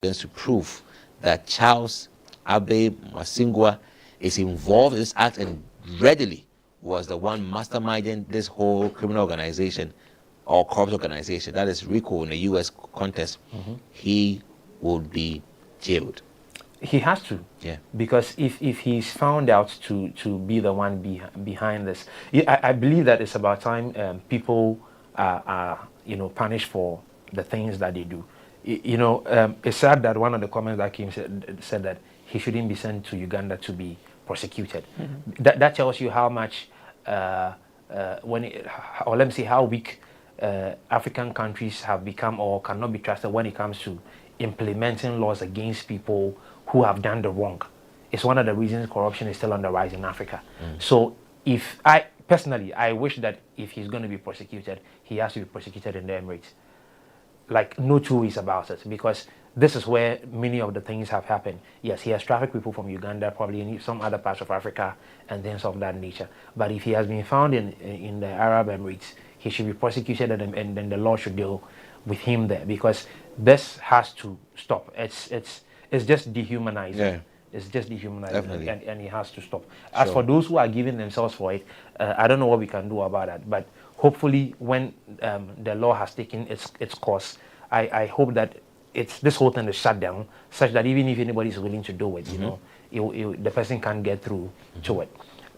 to prove that Charles Abe Masingwa is involved in this act and readily was the one masterminding this whole criminal organization or corrupt organization, that is RICO in the U.S. context, he would be jailed. He has to, Yeah. because if he's found out to be the one behind this, I believe that it's about time people are punished for the things that they do. It's sad that one of the comments that came said that he shouldn't be sent to Uganda to be prosecuted. That tells you how much or let me say how weak African countries have become or cannot be trusted when it comes to implementing laws against people who have done the wrong. It's one of the reasons corruption is still on the rise in Africa. So if I personally, I wish that if he's going to be prosecuted, he has to be prosecuted in the Emirates. Like, no two ways about it, because this is where many of the things have happened. Yes, he has trafficked people from Uganda, probably in some other parts of Africa, and things of that nature. But if he has been found in the Arab Emirates, he should be prosecuted, and then the law should deal with him there, because this has to stop. It's just dehumanizing. Yeah. It's just dehumanizing, Definitely. and it has to stop. As for those who are giving themselves for it, I don't know what we can do about that. But hopefully, when the law has taken its course, I hope that this whole thing is shut down, such that even if anybody is willing to do it, the person can't get through to it.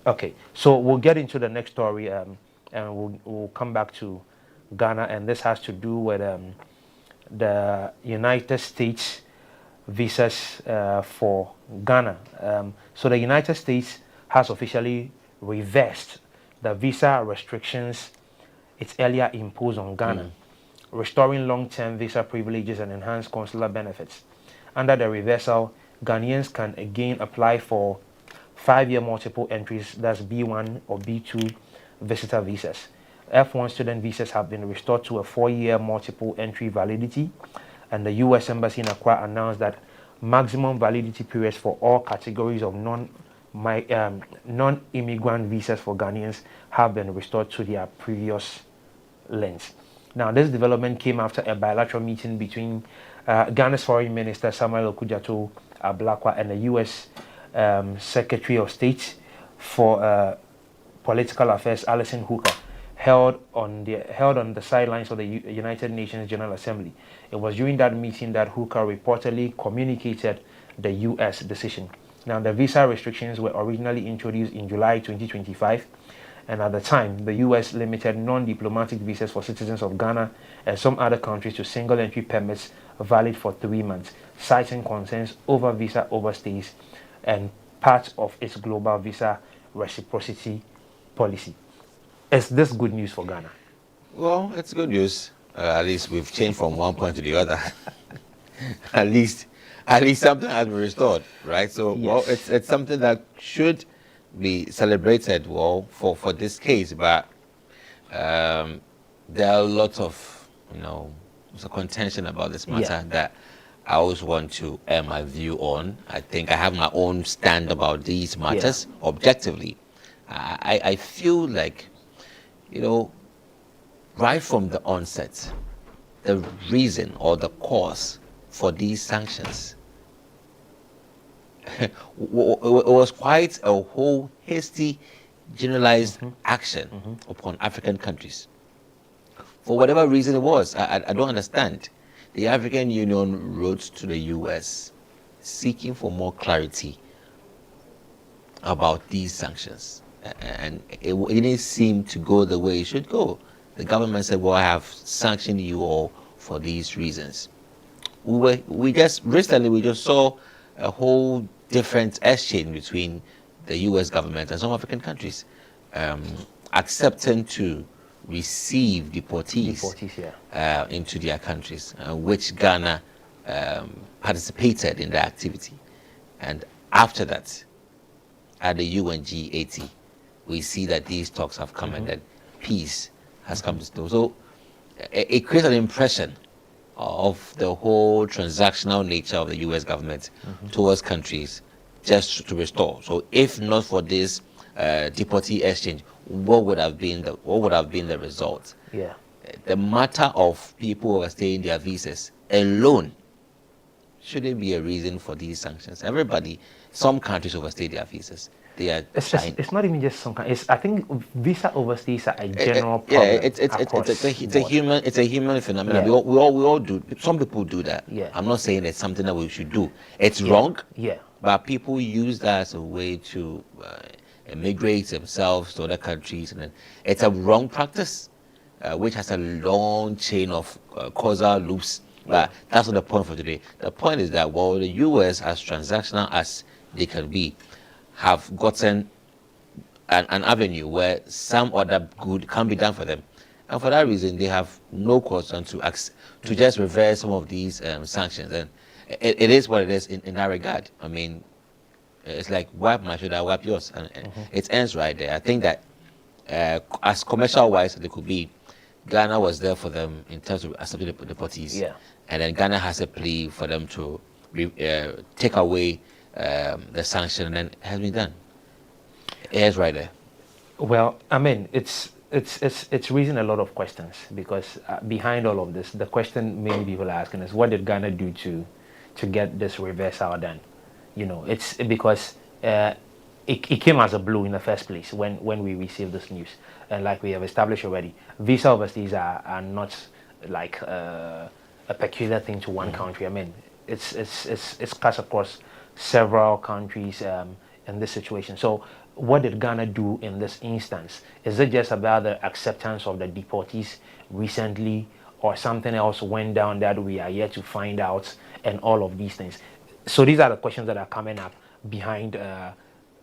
Okay, so we'll get into the next story, and we'll come back to Ghana, and this has to do with the United States visas for Ghana. So the United States has officially reversed the visa restrictions it's earlier imposed on Ghana, restoring long-term visa privileges and enhanced consular benefits. Under the reversal, Ghanaians can again apply for 5-year multiple entries, that's B1 or B2 visitor visas. F1 student visas have been restored to a 4-year multiple entry validity, and the U.S. Embassy in Accra announced that maximum validity periods for all categories of non-immigrant visas for Ghanaians have been restored to their previous lengths. Now, this development came after a bilateral meeting between Ghana's Foreign Minister Samuel Okudzeto Ablakwa and the U.S. Secretary of State for Political Affairs Alison Hooker, held on the sidelines of the United Nations General Assembly. It was during that meeting that Hooker reportedly communicated the U.S. decision. Now, the visa restrictions were originally introduced in July 2025, and at the time, the U.S. limited non-diplomatic visas for citizens of Ghana and some other countries to single entry permits valid for 3 months, citing concerns over visa overstays and part of its global visa reciprocity policy. Is this good news for Ghana? Well, it's good news. At least we've changed from one point to the other. at least something has been restored, right? So, yes. Well, it's something that should be celebrated, well, for this case. But there are lots of contention about this matter that I always want to air my view on. I think I have my own stand about these matters objectively. I feel like, right from the onset, the reason or the cause for these sanctions it was quite a whole hasty, generalized action upon African countries. For whatever reason it was, I don't understand. The African Union wrote to the U.S. seeking for more clarity about these sanctions. And it didn't seem to go the way it should go. The government said, well, I have sanctioned you all for these reasons. We just recently saw a whole different exchange between the U.S. government and some African countries accepting to receive deportees into their countries, which Ghana participated in the activity. And after that, at the UNG80, we see that these talks have come and that peace has come to stay. So it creates an impression of the whole transactional nature of the U.S. government towards countries just to restore. So if not for this deportee exchange, what would have been the result? Yeah. The matter of people overstaying their visas alone shouldn't be a reason for these sanctions. Everybody, some countries overstay their visas. They are trying. It's not even just some kind. I think visa overstays are a general Yeah, problem. it's a human phenomenon. Yeah. We all do. Some people do that. Yeah. I'm not saying it's something that we should do. It's Yeah. wrong. Yeah. But people use that as a way to immigrate themselves to other countries, and then it's a wrong practice, which has a long chain of causal loops. But that's not the point for today. The point is that while the U.S., as transactional as they can be, have gotten an avenue where some other good can be done for them, and for that reason, they have no caution to just reverse some of these sanctions. And it is what it is in that regard. I mean, it's like wipe my shoulder, wipe yours, and it ends right there. I think that as commercial wise as it could be, Ghana was there for them in terms of accepting the parties. Yeah. And then Ghana has a plea for them to take away the sanction, and then it has been done. It is right there. Well, I mean, it's raising a lot of questions because behind all of this, the question many people are asking is, what did Ghana do to get this reversal done? You know, it's because it came as a blow in the first place when we received this news, and like we have established already, visa overstays are not like a peculiar thing to one country. I mean, it's cuts across several countries in this situation. So what did Ghana do in this instance? Is it just about the acceptance of the deportees recently, or something else went down that we are yet to find out, and all of these things? So these are the questions that are coming up behind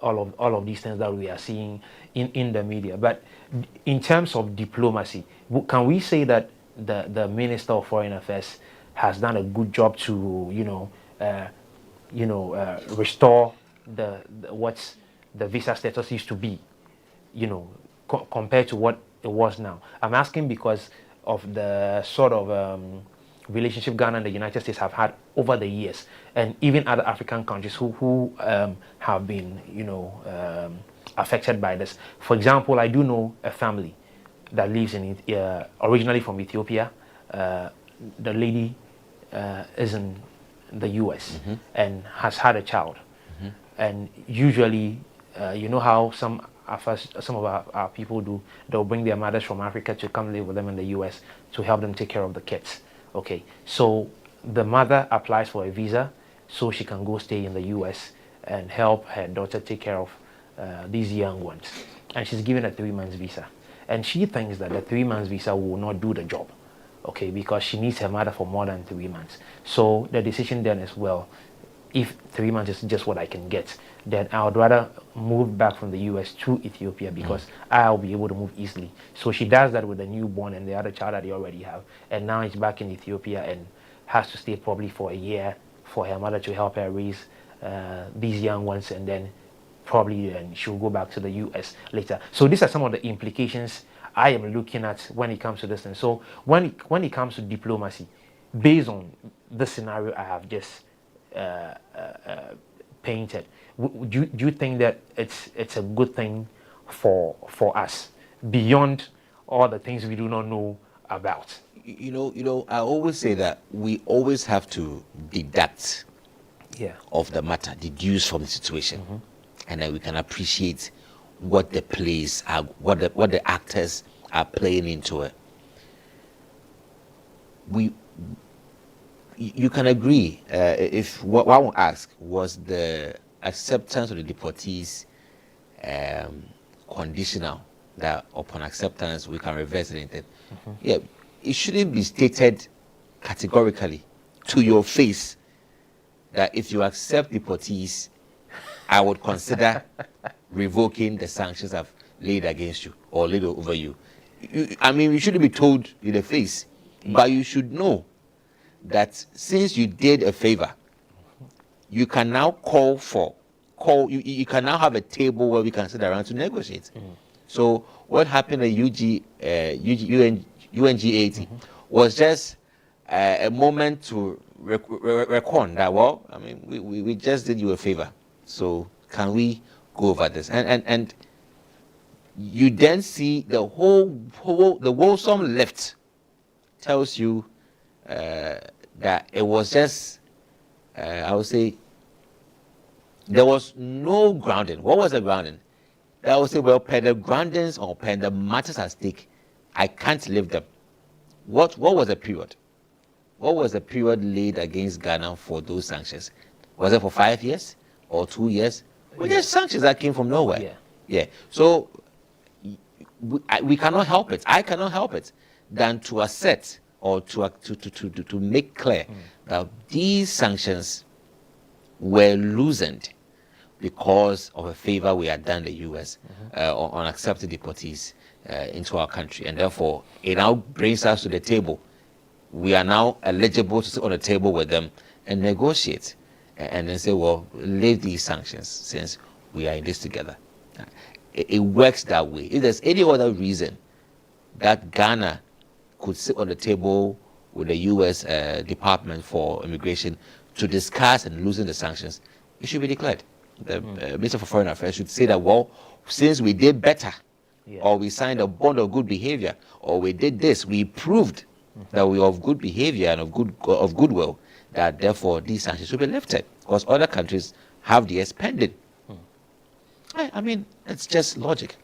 all of these things that we are seeing in the media. But in terms of diplomacy, can we say that the Minister of Foreign Affairs has done a good job to restore what's the visa status used to be, compared to what it was now? I'm asking because of the sort of relationship Ghana and the United States have had over the years, and even other African countries who have been, affected by this. For example, I do know a family that lives in originally from Ethiopia. The lady is in the U.S. and has had a child, and usually, you know how some of our people do, they'll bring their mothers from Africa to come live with them in the U.S. to help them take care of the kids. Okay, so the mother applies for a visa so she can go stay in the U.S. and help her daughter take care of these young ones. And she's given a 3 months visa. And she thinks that the 3 months visa will not do the job, okay, because she needs her mother for more than 3 months. So the decision then is, well, if 3 months is just what I can get, then I would rather move back from the U.S. to Ethiopia because I'll be able to move easily. So she does that with the newborn and the other child that they already have. And now it's back in Ethiopia and has to stay probably for a year for her mother to help her raise these young ones, and then probably then she'll go back to the U.S. later. So these are some of the implications I am looking at when it comes to this thing. So when it comes to diplomacy, based on the scenario I have just painted, do you think that it's a good thing for us beyond all the things we do not know about? I always say that we always have to deduct of the matter, deduce from the situation, and then we can appreciate what the plays are, what the actors are playing into it. You can agree, if what I will ask was the acceptance of the deportees conditional, that upon acceptance we can reverse anything. Yeah, it shouldn't be stated categorically to your face that if you accept deportees, I would consider revoking the sanctions I've laid against you or laid over you. You shouldn't be told in the face, but you should know that since you did a favor, you can now you can now have a table where we can sit around to negotiate. So what happened at UNG 80 was just a moment to reckon that, well, we just did you a favor, so can we go over this? And you then see the wholesome left tells you that it was just I would say there was no grounding. What was the grounding? I would say, well, per the groundings or per the matters at stake, I can't live them. What was the period? What was the period laid against Ghana for those sanctions? Was it for 5 years or 2 years? Well, there's sanctions that came from nowhere. Yeah. Yeah. So we cannot help it. I cannot help it than to assert or to make clear that these sanctions were loosened because of a favor we had done the U.S. On accepting deportees into our country, and therefore it now brings us to the table. We are now eligible to sit on the table with them and negotiate, and then say, well, leave these sanctions since we are in this together. It works that way. If there's any other reason that Ghana could sit on the table with the U.S. Department for Immigration to discuss and loosen the sanctions, it should be declared. The Minister for Foreign Affairs should say that, well, since we did better, or we signed a bond of good behavior, or we did this, we proved that we are of good behavior and of goodwill, that therefore these sanctions should be lifted, because other countries have theirs pending. I mean, it's just logic.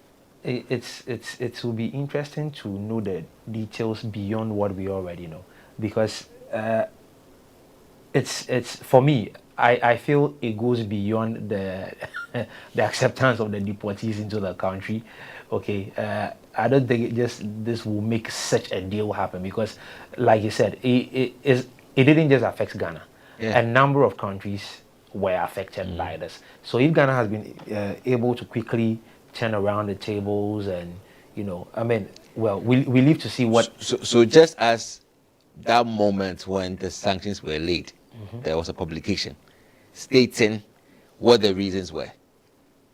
It will be interesting to know the details beyond what we already know, because it's for me. I feel it goes beyond the the acceptance of the deportees into the country. Okay, I don't think this will make such a deal happen, because, like you said, it didn't just affect Ghana. Yeah. A number of countries were affected by this. So if Ghana has been able to quickly turn around the tables, and I mean, well, we live to see what. So just as that moment when the sanctions were laid, there was a publication stating what the reasons were.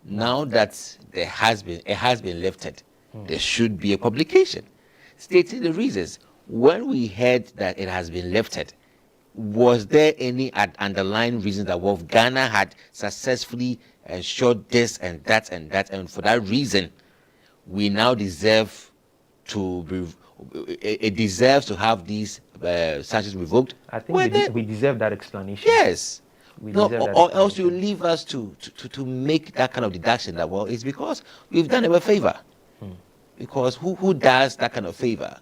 Now that it has been lifted, there should be a publication stating the reasons. When we heard that it has been lifted, was there any underlying reason that Ghana had successfully ensured this and that and that, and for that reason, we now deserve it deserves to have these sanctions revoked? I think we deserve that explanation. Yes. No, or else you leave us to make that kind of deduction that, well, it's because we've done him a favor. Because who does that kind of favor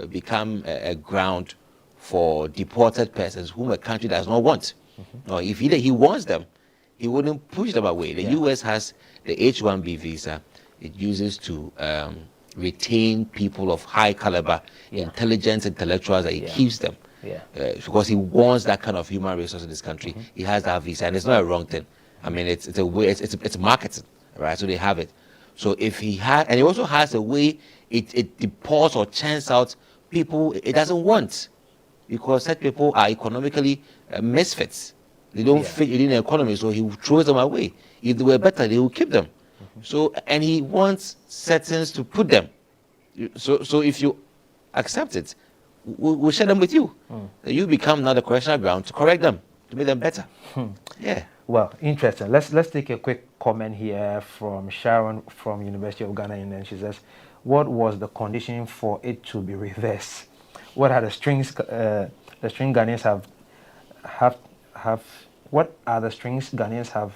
become a ground for deported persons whom a country does not want? Or if he wants them, he wouldn't push them away. The U.S. has the H-1B visa. It uses to retain people of high caliber, intelligent intellectuals, that he keeps them. Because he wants that kind of human resource in this country. He has that visa, and it's not a wrong thing. I mean, it's a way, it's marketing, right? So they have it. So if he had, and he also has a way it deports or churns out people it doesn't want, because such people are economically misfits. They don't fit within the economy, so he throws them away. If they were better, they will keep them. So, and he wants settings to put them. So if you accept it, we'll share them with you. You become now the correctional ground to correct them, to make them better. Yeah. Well, interesting. Let's take a quick comment here from Sharon from University of Ghana, and then she says, "What was the condition for it to be reversed? What are the strings Ghanaians have? What are the strings Ghanaians have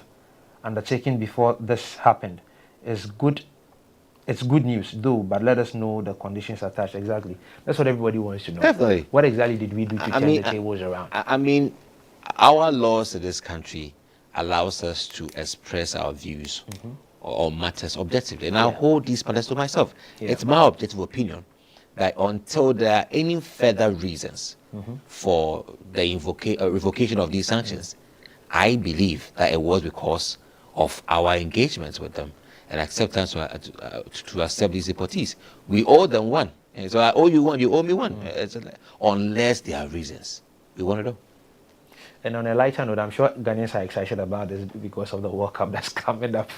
undertaken before this happened? It's good news, though, but let us know the conditions attached." Exactly. That's what everybody wants to know. Definitely. What exactly did we do to turn the tables around? I mean, our laws in this country allows us to express our views on matters objectively. And I'll hold these matters to myself. It's my objective opinion that until there are any further reasons for the revocation of these sanctions, I believe that it was because of our engagements with them and acceptance to accept these deportees. We owe them one. And so I owe you one, you owe me one. Unless there are reasons. We want to know. And on a lighter note, I'm sure Ghanaians are excited about this because of the World Cup that's coming up.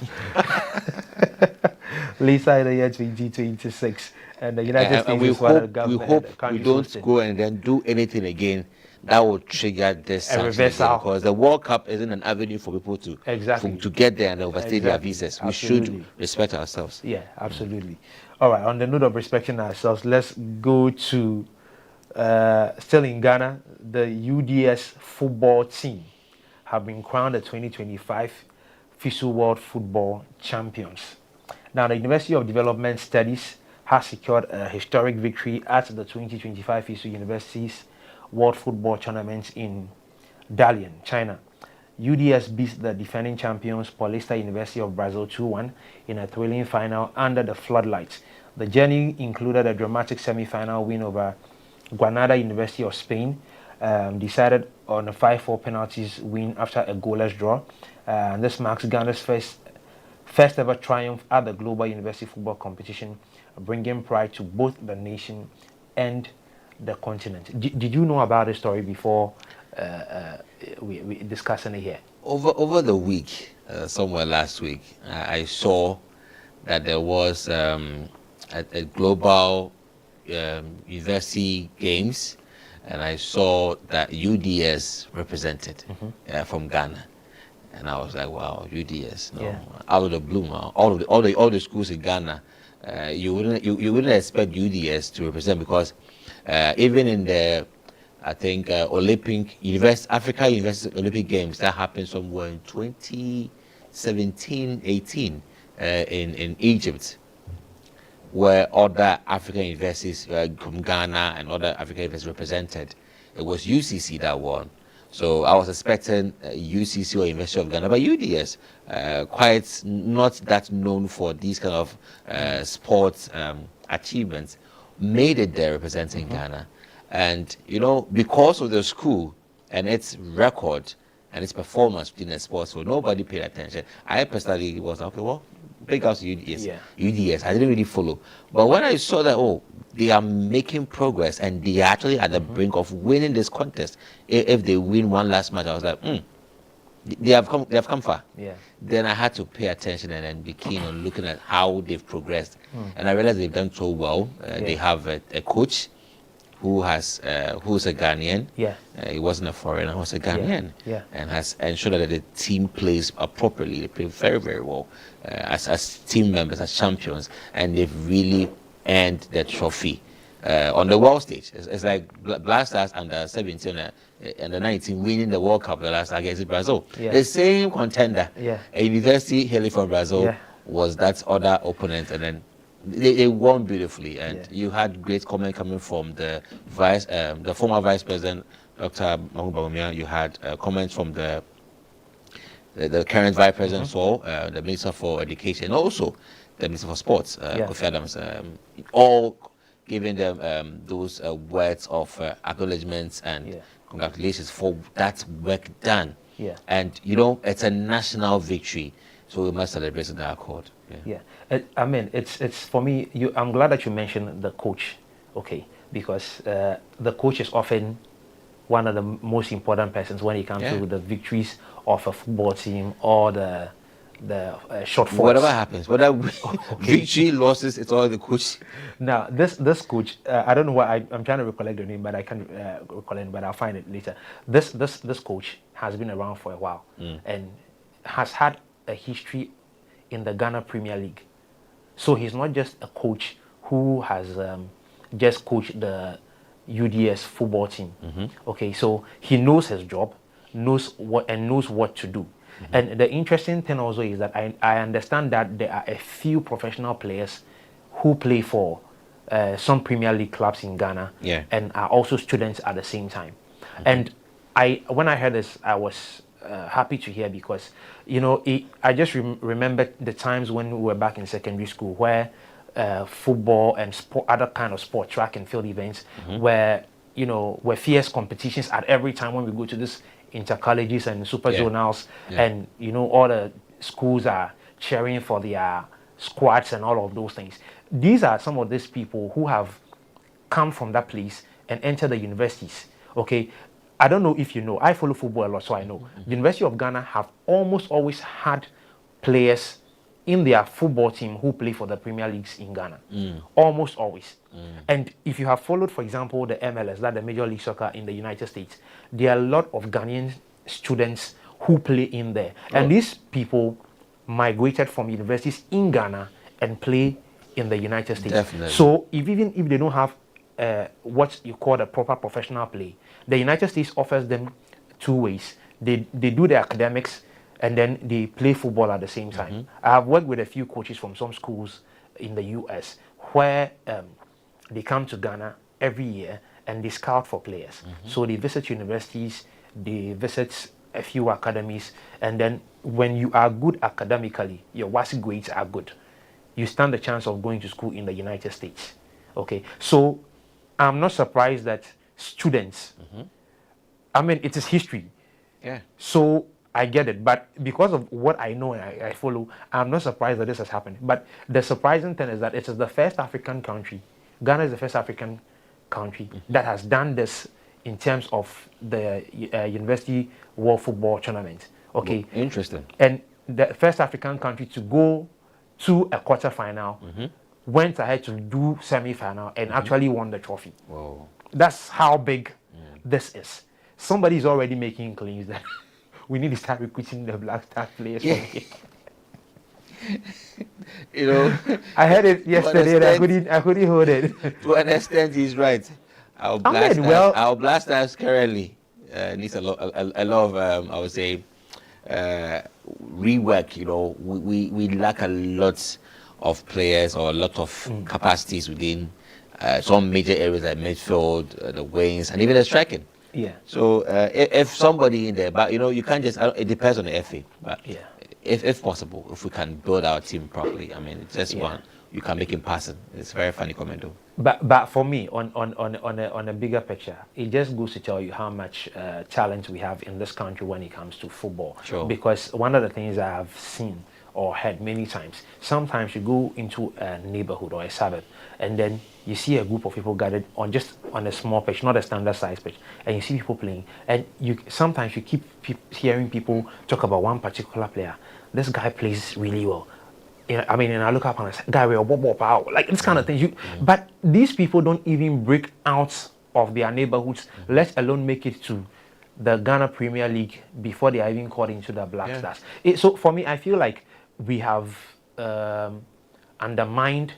Later in the year 2026. And the United States is one of the government. We hope we don't go and then do anything again that will trigger this sanction, because the World Cup isn't an avenue for people to get there and overstay their visas. We should respect ourselves. Yeah, absolutely. All right, on the note of respecting ourselves, let's go to still in Ghana, the UDS football team. have been crowned the 2025 FISU World Football Champions. Now, the University of Development Studies has secured a historic victory at the 2025 FISU University's World Football Tournament in Dalian, China. UDS beat the defending champions Paulista University of Brazil 2-1 in a thrilling final under the floodlights. The journey included a dramatic semi-final win over Granada University of Spain, decided on a 5-4 penalties win after a goalless draw. This marks Ghana's first ever triumph at the Global University Football Competition, bringing pride to both the nation and the continent. Did you know about this story before we discussing it here? Over the week, somewhere last week, I saw that there was a global university games, and I saw that UDS represented from Ghana, and I was like, wow, UDS, no, Yeah. out of the blue, man. all the schools in Ghana, you wouldn't expect UDS to represent, because even in the I think Africa University Olympic Games that happened somewhere in 2017-18 in Egypt, where other African universities from Ghana and other African universities represented. It was UCC that won. So I was expecting UCC or University of Ghana, but UDS, quite not that known for these kind of sports achievements, made it there representing Ghana. And, you know, because of the school and its record and its performance within the sports, so nobody paid attention. I personally was like, okay, well, big ups to UDS. Yeah. UDS, I didn't really follow. But when I saw that, oh, they are making progress and they are actually at the brink of winning this contest. If they win one last match, I was like, they have come far. Yeah. Then I had to pay attention and then be keen on looking at how they've progressed. And I realized they've done so well. They have a coach who's a Ghanaian. Yeah. He wasn't a foreigner, he was a Ghanaian. Yeah. And has ensured that the team plays appropriately. They play very, very well as team members, as champions, and they've really earned the trophy on the world stage. It's like Black Stars under 17 and the 19 winning the World Cup the last against Brazil. Yeah. The same contender, Yeah. a university hailing from Brazil, Yeah. was that other opponent, and then they won beautifully. And Yeah. you had great comment coming from the former vice president, Dr. Mahmoud Bawumia. You had comments from the current vice president, the Minister for Education, and also the Minister for Sports, Kofi Adams, all giving them those words of acknowledgements and congratulations for that work done. Yeah. And, you know, it's a national victory, so we must celebrate in that accord. Yeah. I mean, it's for me, I'm glad that you mentioned the coach, okay, because the coach is often one of the most important persons when it comes to the victories of a football team or the short forwards. Whatever happens, whether victory, losses, it's all the coach. Now, this coach, I don't know why I'm trying to recollect the name, but I can't recollect, but I'll find it later. This coach has been around for a while and has had a history in the Ghana Premier League. So he's not just a coach who has just coached the UDS football team. Okay, so he knows his job, knows what to do. And the interesting thing also is that I understand that there are a few professional players who play for some Premier League clubs in Ghana and are also students at the same time. And when I heard this, I was happy to hear, because, you know, I just remember the times when we were back in secondary school where football and other kind of sport, track and field events, were fierce competitions at every time when we go to this intercolleges and super zonals, and, you know, all the schools are cheering for their squads and all of those things. These are some of these people who have come from that place and entered the universities. Okay, I don't know if you know, I follow football a lot, so I know. The University of Ghana have almost always had players in their football team who play for the Premier Leagues in Ghana. Almost always. And if you have followed, for example, the MLS, that the Major League Soccer in the United States, there are a lot of Ghanaian students who play in there. And these people migrated from universities in Ghana and play in the United States. Definitely. So even if they don't have what you call a proper professional play, the United States offers them two ways. they do the academics and then they play football at the same time. I have worked with a few coaches from some schools in the US where they come to Ghana every year and they scout for players. So they visit universities, they visit a few academies, and then when you are good academically, your WASI grades are good, you stand a chance of going to school in the United States. Okay, so I'm not surprised that students, I mean, it is history. Yeah. So I get it, but because of what I know and I follow, I'm not surprised that this has happened. But the surprising thing is that it is the first African country, Ghana is the first African country that has done this in terms of the University World Football Tournament. Okay. Interesting. And the first African country to go to a quarter-final, went ahead to do semi-final, and actually won the trophy. Whoa. That's how big this is. Somebody is already making claims that we need to start recruiting the Black Star players. Yeah. You know, I heard it yesterday and I couldn't hold it. to an extent, he's right. Our Blasters currently needs a lot of I would say rework. You know, we lack a lot of players or a lot of capacities within some major areas like midfield, the wings, and even the striking. Yeah. So if somebody in there, but you know, you can't just. It depends on the FA, but Yeah. if possible, if we can build our team properly, I mean, it's just one. You can make him passing. It's a very funny comment though. But for me, on a bigger picture, it just goes to tell you how much talent we have in this country when it comes to football. Sure. Because one of the things I have seen or heard many times, sometimes you go into a neighborhood or a suburb, and then you see a group of people gathered on a small pitch, not a standard size pitch, and you see people playing, and sometimes you keep hearing people talk about one particular player. This guy plays really well. I mean, and I look up and I say, guy, we're power, like this kind of thing. But these people don't even break out of their neighborhoods, let alone make it to the Ghana Premier League before they are even called into the Black Stars. So for me, I feel like we have undermined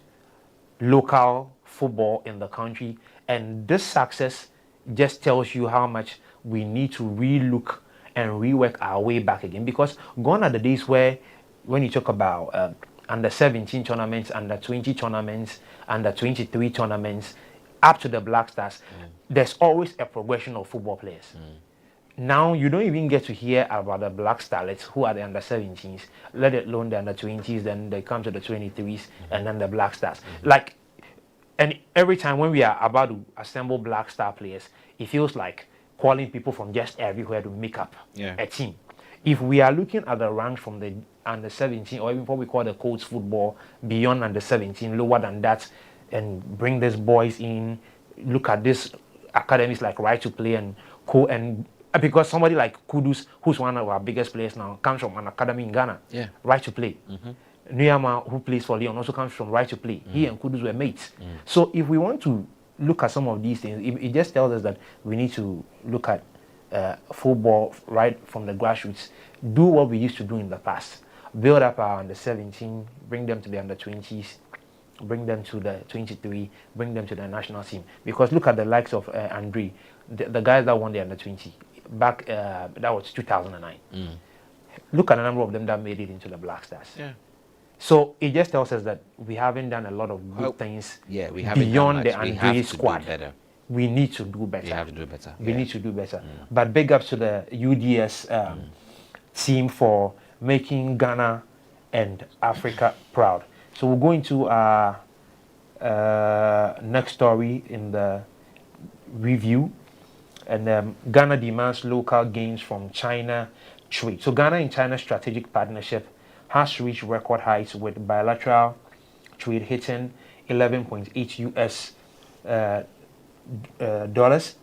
local football in the country, and this success just tells you how much we need to relook and rework our way back again. Because gone are the days where, when you talk about under 17 tournaments, under 20 tournaments, under 23 tournaments, up to the Black Stars, there's always a progression of football players. Now you don't even get to hear about the Black Starlets who are the under 17s, let alone the under 20s, then they come to the 23s, and then the Black Stars. Like, and every time when we are about to assemble Black Star players, it feels like calling people from just everywhere to make up a team. If we are looking at the ranks from the under 17 or even what we call the coach football beyond under 17, lower than that, and bring these boys in, look at these academies like Right to Play and and because somebody like Kudus, who's one of our biggest players now, comes from an academy in Ghana, Right to Play. Nuyama, who plays for Lyon, also comes from Right to Play. He and Kudus were mates. So if we want to look at some of these things, it just tells us that we need to look at football right from the grassroots, do what we used to do in the past, build up our under 17, bring them to the under 20s, bring them to the 23, bring them to the national team. Because look at the likes of Andre, the guys that won the under 20 back, that was 2009. Look at the number of them that made it into the Black Stars. So it just tells us that we haven't done a lot of good things we haven't beyond the done much. Andre squad. We need to do better. We have to do better. We need to do better. But big ups to the UDS team for making Ghana and Africa proud. So we'll go into our next story in the review. And Ghana demands local gains from China trade. So Ghana and China strategic partnership has reached record heights with bilateral trade hitting 11.8 US dollars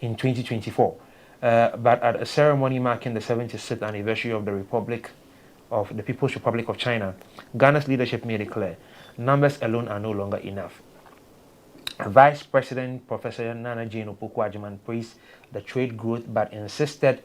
in 2024. But at a ceremony marking the 76th anniversary of the People's Republic of China, Ghana's leadership made it clear numbers alone are no longer enough. Vice President Professor Nana Jane Opoku-Agyeman praised the trade growth but insisted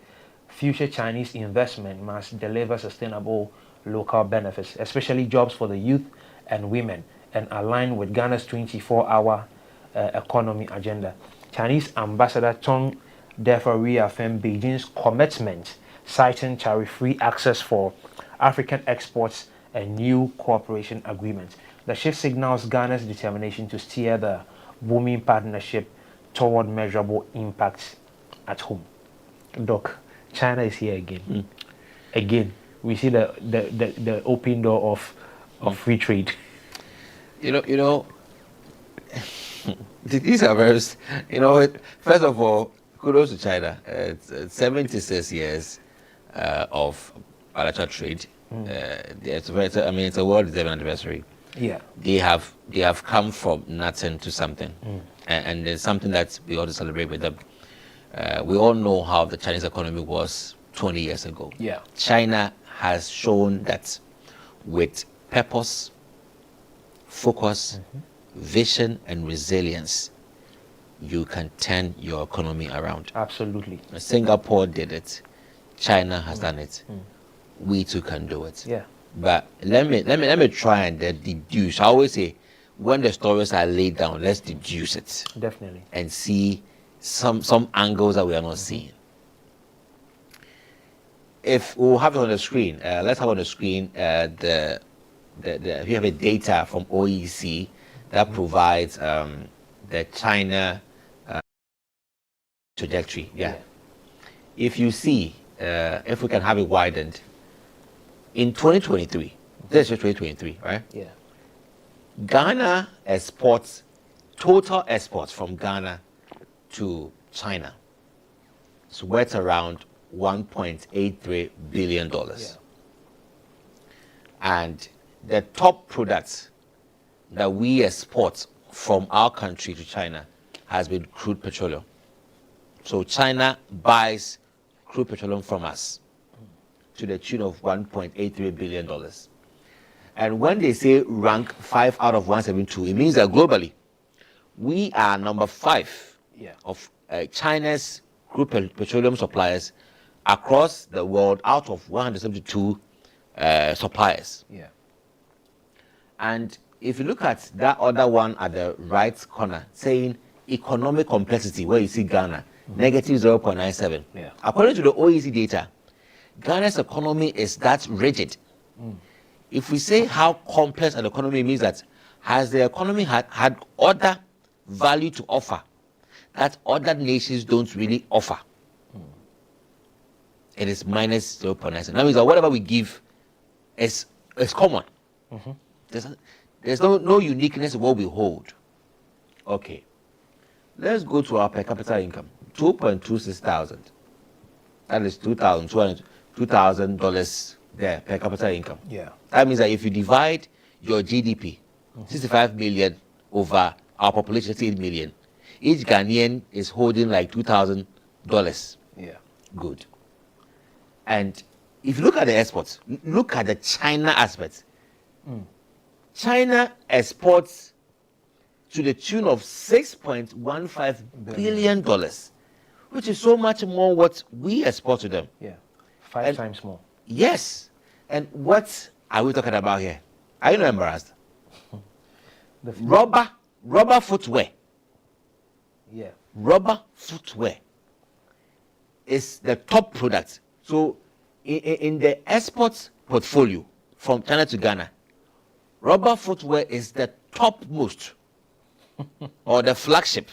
future Chinese investment must deliver sustainable local benefits, especially jobs for the youth and women, and align with Ghana's 24-hour economy agenda. Chinese Ambassador Tong therefore reaffirmed Beijing's commitment citing tariff-free access for African exports and new cooperation agreements. The shift signals Ghana's determination to steer the booming partnership toward measurable impacts at home. Doc, China is here again. Again, we see the open door of free trade. You know, these are very, first of all, kudos to China. It's 76 years of bilateral trade. It's a world-deserving anniversary. Yeah. They have come from nothing to something, and there's something that we ought to celebrate with them. We all know how the Chinese economy was 20 years ago. Yeah. China has shown that with purpose, focus, vision, and resilience, you can turn your economy around. Absolutely. Singapore did it. China has done it. We too can do it. Yeah. But let me try and deduce. I always say, when the stories are laid down, let's deduce it. Definitely. And see some angles that we are not seeing. If we'll have it on the screen, let's have on the screen we have a data from OEC that provides the China trajectory. Yeah. If you see, if we can have it widened, in 2023, this is 2023, right? Yeah. Ghana exports, total exports from Ghana to China, it's worth around $1.83 billion. Yeah. And the top products that we export from our country to China has been crude petroleum. So China buys crude petroleum from us to the tune of $1.83 billion. And when they say rank 5 out of 172, it means that globally, we are number 5 of China's crude petroleum suppliers across the world out of 172 suppliers. Yeah. And if you look at that other one at the right corner, saying economic complexity, where you see Ghana, negative 0.97. Yeah. According to the OECD data, Ghana's economy is that rigid. If we say how complex an economy means that has the economy had other value to offer that other nations don't really offer, it is minus 0.97. That means that whatever we give is common. There's no uniqueness in what we hold. Okay, let's go to our per capita income, $2.26 thousand. That is $2,000 there per capita income. Yeah. That means that if you divide your GDP, 65 million over our population, 8 million, each Ghanaian is holding like $2,000. Yeah. Good. And if you look at the exports, look at the China aspect. China exports to the tune of $6.15 billion, which is so much more what we export to them. Yeah. 5 times more. Yes. And what are we talking about here? Are you not embarrassed? Rubber footwear. Yeah. Rubber footwear is the top product. So in the export portfolio from China to Ghana, rubber footwear is the topmost or the flagship.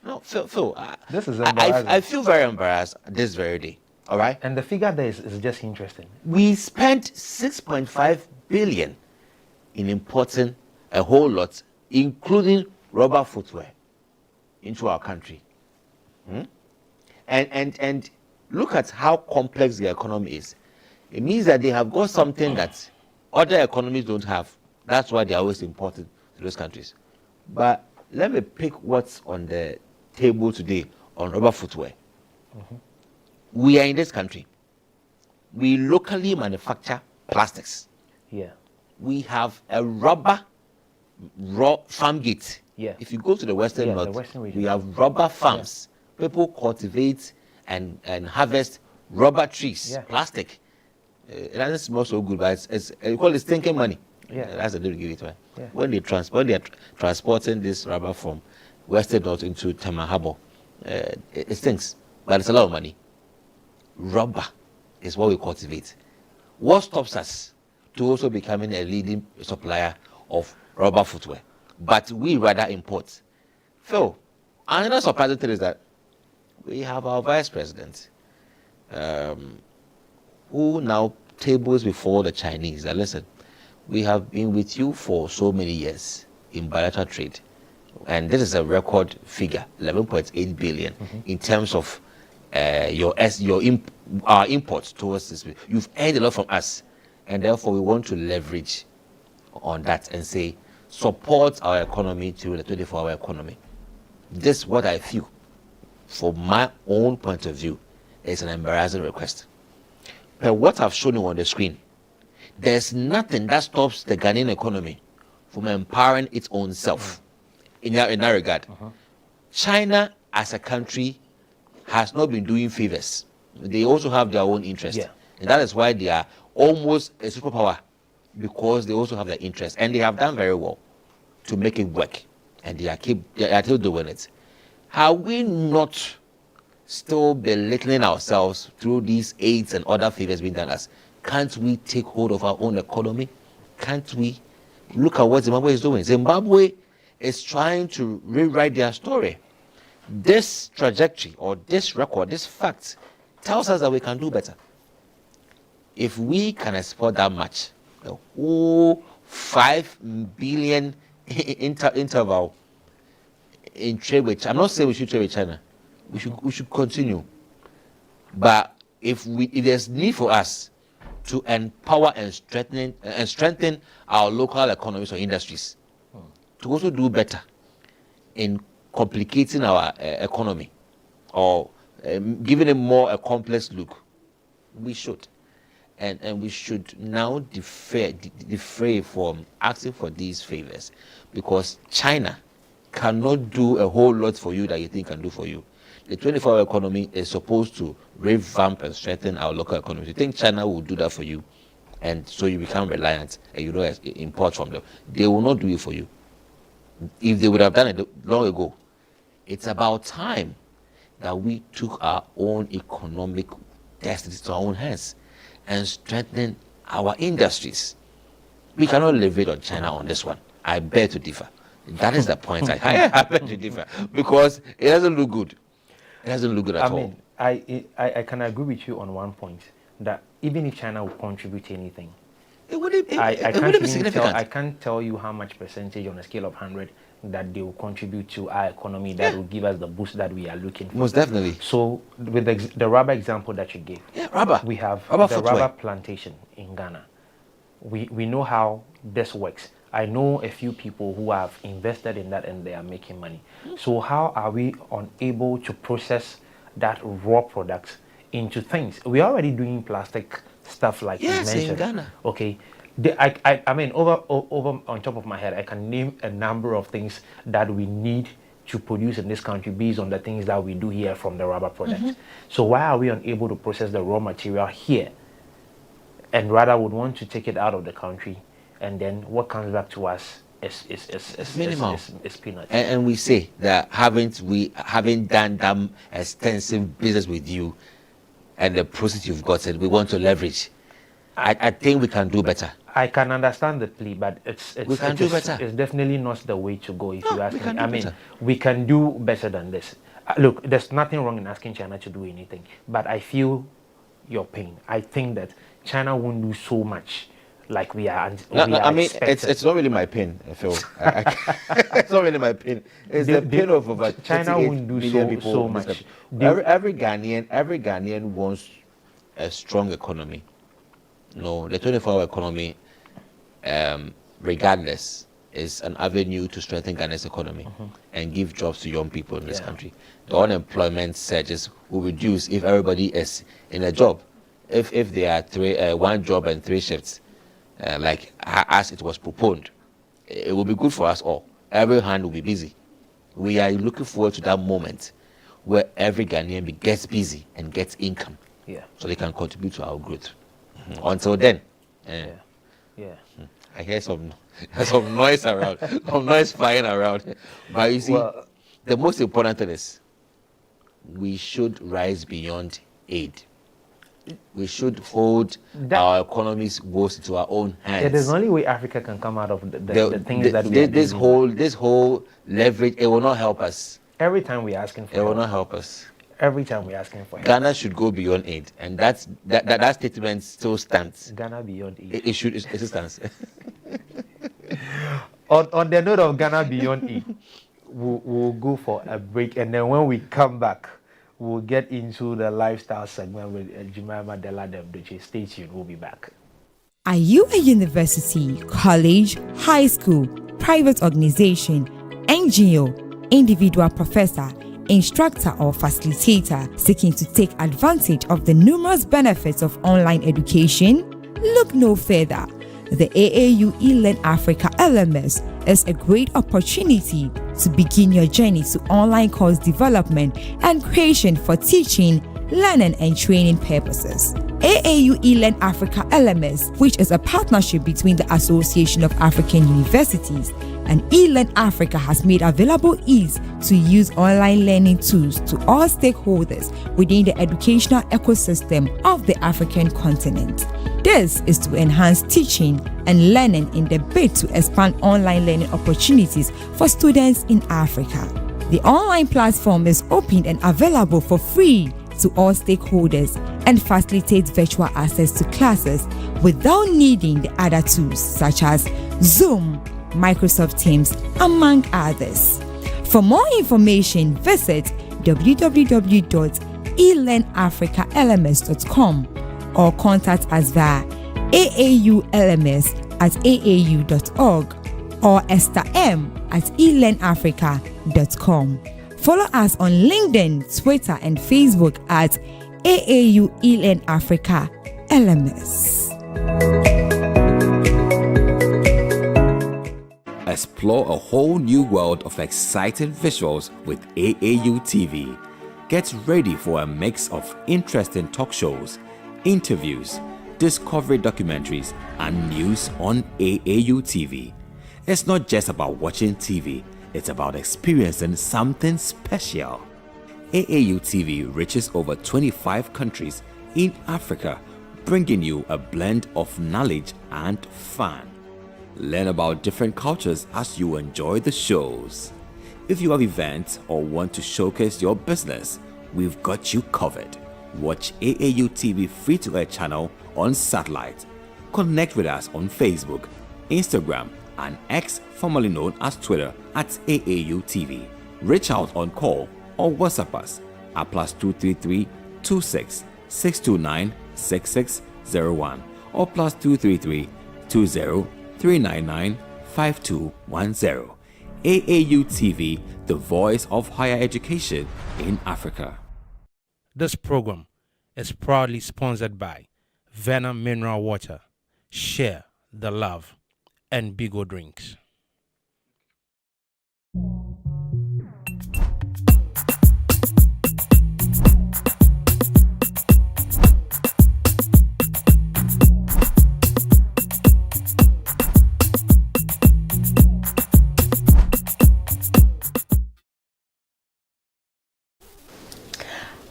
No, Phil, This is embarrassing. I feel very embarrassed this very day. All right? And the figure there is just interesting. We spent 6.5 billion in importing a whole lot, including rubber footwear, into our country. And look at how complex the economy is. It means that they have got something that other economies don't have. That's why they're always imported to those countries. But let me pick what's on the table today on rubber footwear. We are in this country. We locally manufacture plastics. Yeah. We have a rubber farm gate. Yeah. If you go to the Western Yeah, the North, Western region. we have rubber farms. People cultivate and harvest rubber trees, Yeah. plastic. It doesn't smell so good, but it's we call it stinking money. Yeah. That's the name we give it, right? Yeah. When they are transporting this rubber from Western North into Tema Harbour, it stinks, but it's a lot of money. Rubber. is what we cultivate. What stops us to also becoming a leading supplier of rubber footwear? But we rather import. Phil, another surprising thing is that we have our vice president, who now tables before the Chinese that, listen, we have been with you for so many years in bilateral trade, and this is a record figure, 11.8 billion in terms of our imports towards this. You've earned a lot from us, and therefore we want to leverage on that and say support our economy through the 24-hour economy. This is what I feel, from my own point of view, is an embarrassing request. But what I've shown you on the screen, there's nothing that stops the Ghanaian economy from empowering its own self in that regard. China as a country has not been doing favors. They also have their own interest. Yeah. And that is why they are almost a superpower, because they also have their interest. And they have done very well to make it work. And they are still doing it. Have we not still belittling ourselves through these aids and other favors being done us? Can't we take hold of our own economy? Can't we look at what Zimbabwe is doing? Zimbabwe is trying to rewrite their story. This trajectory or this record, this fact, tells us that we can do better. If we can export that much, the whole 5 billion interval in trade with, I'm not saying we should trade with China. We should continue. But if there's need for us to empower and strengthen our local economies or industries, to also do better in complicating our economy or giving it more a complex look, we should. And we should now defray from asking for these favors, because China cannot do a whole lot for you that you think can do for you. The 24-hour economy is supposed to revamp and strengthen our local economy. You think China will do that for you, and so you become reliant and you don't import from them? They will not do it for you. If they would have done it long ago, it's about time that we took our own economic destiny to our own hands and strengthen our industries. We cannot leverage on China on this one. I beg to differ. That is the point. I beg to differ, because it doesn't look good. It doesn't look good at all. I can agree with you on one point, that even if China would contribute anything, It wouldn't be significant. I can't tell you how much percentage on a scale of 100 that they will contribute to our economy that will give us the boost that we are looking for. Most definitely. So with the rubber example that you gave, rubber. We have rubber the footwear. rubber plantation in Ghana. We know how this works. I know a few people who have invested in that and they are making money. So how are we unable to process that raw product into things? We are already doing plastic stuff like you mentioned. In Ghana. Okay. I mean, over on top of my head, I can name a number of things that we need to produce in this country based on the things that we do here from the rubber product. So why are we unable to process the raw material here, and rather would want to take it out of the country, and then what comes back to us is minimal. Is peanuts. And we say that having done that extensive business with you, and the process you've gotten, we want to leverage. I think we can do better. I can understand the plea, but it's definitely not the way to go. If you ask me, I mean, we can do better than this. Look, there's nothing wrong in asking China to do anything, but I feel your pain. I think that China won't do so much like we are. I mean, it's not really my pain, Phil. It's not really my pain. It's the pain of over China won't do so much. Every Ghanaian wants a strong economy. No, the 24-hour economy, regardless, is an avenue to strengthen Ghana's economy and give jobs to young people in this country. The unemployment surges will reduce if everybody is in a job. If there are one job and 3 shifts, like as it was proposed, it will be good for us all. Every hand will be busy. We are looking forward to that moment where every Ghanaian gets busy and gets income, so they can contribute to our growth. Until then, I hear some noise around, some noise flying around. But you see, the most important thing is we should rise beyond aid We should hold our economies woes into our own hands. It is the only way Africa can come out of the things that we are this whole leverage, it will not help us. Every time we're asking for it will not help us. Every time we're asking for help. Ghana should go beyond aid, and that statement still stands. Ghana beyond aid. It still stands. on the note of Ghana beyond aid, we'll go for a break, and then when we come back, we'll get into the lifestyle segment with Jemima Della Demdoche. Stay tuned, we'll be back. Are you a university, college, high school, private organization, NGO, individual professor, instructor or facilitator seeking to take advantage of the numerous benefits of online education? Look no further. The AAU eLearn Africa LMS is a great opportunity to begin your journey to online course development and creation for teaching, learning and training purposes. AAU eLearn Africa LMS, which is a partnership between the Association of African Universities and eLearn Africa, has made available ease to use online learning tools to all stakeholders within the educational ecosystem of the African continent. This is to enhance teaching and learning in the bid to expand online learning opportunities for students in Africa. The online platform is open and available for free to all stakeholders and facilitates virtual access to classes without needing the other tools such as Zoom, Microsoft Teams, among others. For more information, visit www.elearnafricalms.com or contact us via aaulms@aau.org or estherm@elearnafrica.com. Follow us on LinkedIn, Twitter, and Facebook at AAU eLearn Africa LMS. Explore a whole new world of exciting visuals with AAU TV. Get ready for a mix of interesting talk shows, interviews, discovery documentaries, and news on AAU TV. It's not just about watching TV, it's about experiencing something special. AAU TV reaches over 25 countries in Africa, bringing you a blend of knowledge and fun. Learn about different cultures as you enjoy the shows. If you have events or want to showcase your business, we've got you covered. Watch AAU TV free-to-air channel on satellite. Connect with us on Facebook, Instagram, and X, formerly known as Twitter, at AAU TV. Reach out on call or WhatsApp us at +233 26 629 6601 or +233 20 399 5210. AAU TV, the voice of higher education in Africa. This program is proudly sponsored by Venom Mineral Water, Share the Love, and Bigo Drinks.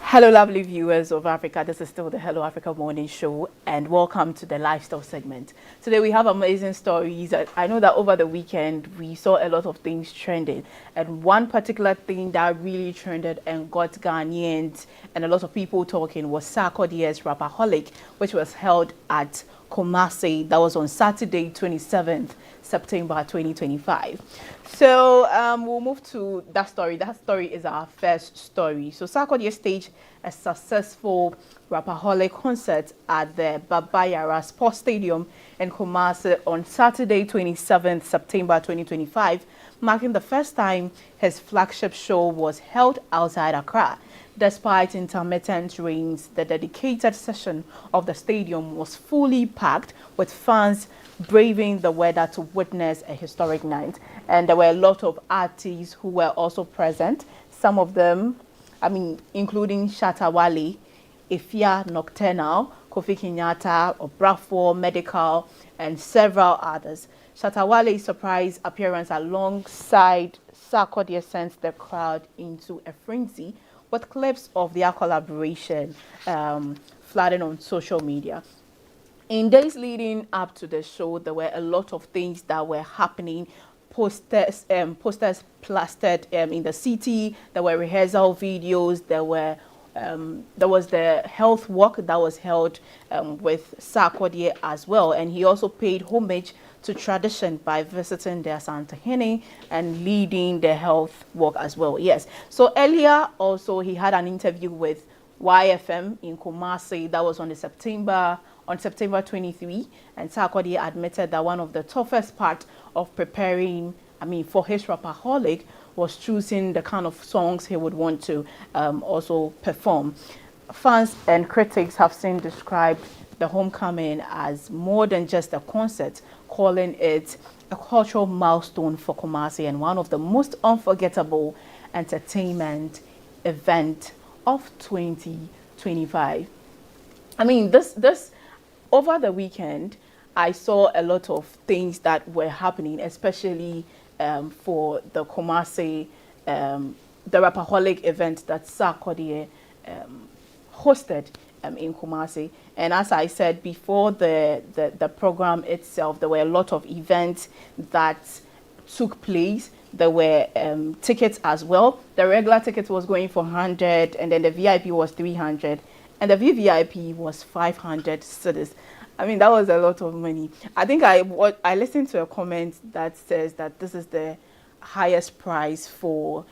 Hello, lovely viewers of Africa. This is still the Hello Africa Morning Show, and welcome to the lifestyle segment. Today we have amazing stories. I know that over the weekend we saw a lot of things trending, and one particular thing that really trended and got Ghanaians and a lot of people talking was Sarkodie's Rapaholic, which was held at Kumasi. That was on Saturday, 27th September 2025. So we'll move to that story. That story is our first story. So Sarkodie staged a successful Rapaholic concert at the Baba Yara Sports Stadium in Kumasi on Saturday, 27th September 2025, marking the first time his flagship show was held outside Accra. Despite intermittent rains, the dedicated session of the stadium was fully packed, with fans braving the weather to witness a historic night. And there were a lot of artists who were also present. Some of them, including Shatta Wale, Ifya Nocturnal, Kofi Kenyatta, Obrafour, Medical, and several others. Shatta Wale's surprise appearance alongside Sarkodie sent the crowd into a frenzy, with clips of their collaboration flooding on social media. In days leading up to the show, there were a lot of things that were happening. Posters plastered in the city. There were rehearsal videos. There was the health walk that was held with Sarkodie as well, and he also paid homage to tradition by visiting the Asantehene and leading the health walk as well. Yes. So earlier also he had an interview with YFM in Kumasi. That was on September 23, and Sarkodie admitted that one of the toughest part of preparing, for his Rapperholic was choosing the kind of songs he would want to also perform. Fans and critics have since described the homecoming as more than just a concert, calling it a cultural milestone for Kumasi and one of the most unforgettable entertainment event of 2025. This over the weekend, I saw a lot of things that were happening, especially for the Kumasi, the Rapperholic event that Sarkodie hosted in Kumasi. And as I said before, the program itself, there were a lot of events that took place. There were tickets as well. The regular ticket was going for 100, and then the VIP was 300, and the VVIP was 500 cedis. That was a lot of money. I think I listened to a comment that says that this is the highest price for